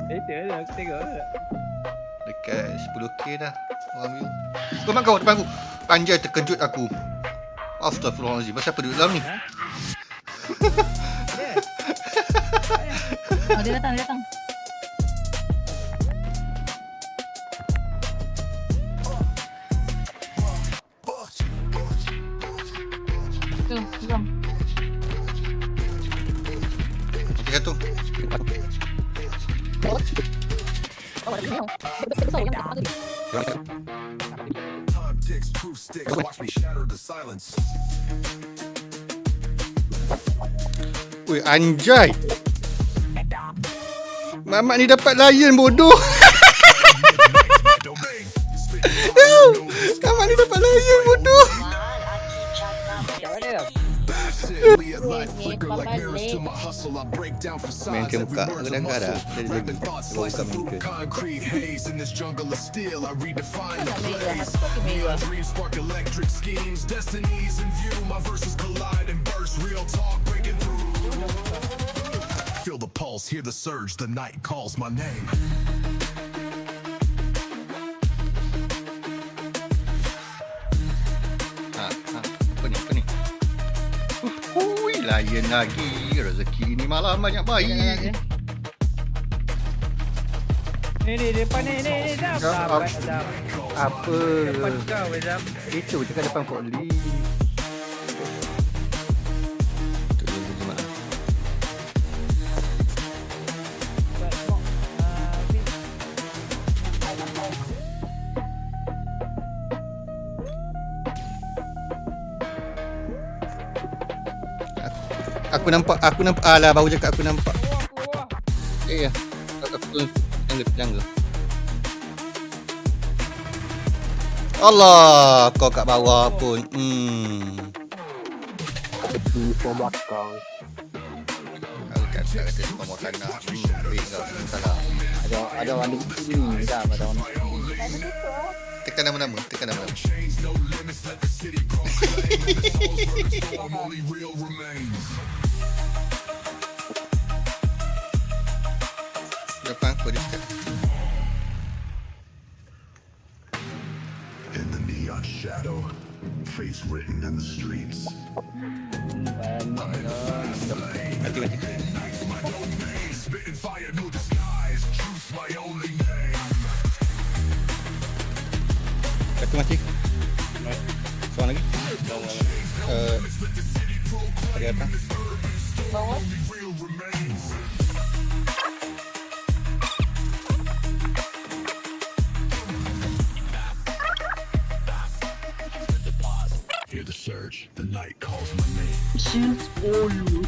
Itu dah aku tengok. Dekat 10k dah orang view. Kau mak kau depan aku. Anjay terkejut aku. Astaghfirullahaladzim. Pasal apa duduk dalam ni? Oh, dia datang. Tu, jom. Dia tu. Ui, anjay. Mamat ni dapat lion bodoh. Mamat ni dapat lion bodoh. Main ke muka. Aku dah angkat dah. Dia lagi. Aku buka main ke. Feel the pulse, hear the surge, the night calls my name. Apa ni? Hui, lion lagi. Rezeki ni malam banyak baik. Ni depan ni Zam. Zam. Apa? Depan kau Zam. Itu cakap depan Fort Lee. Aku nampak. Alah, baru cakap aku nampak. Ya. Aku tangga. Allah, kau kat bawah pun. Di belakang. Kau kata semua makanan. Kau salah. Ada orang di sini dah, ada orang. Tekan nama-nama. Depan aku dia cakap. In the neon shadow, face written in the streets. Mati. Spitting fire, no disguise. Truth, my only name. Satu mati. Seorang lagi. Di atas. Bawah. Hear the surge, the night calls my name. This is for you.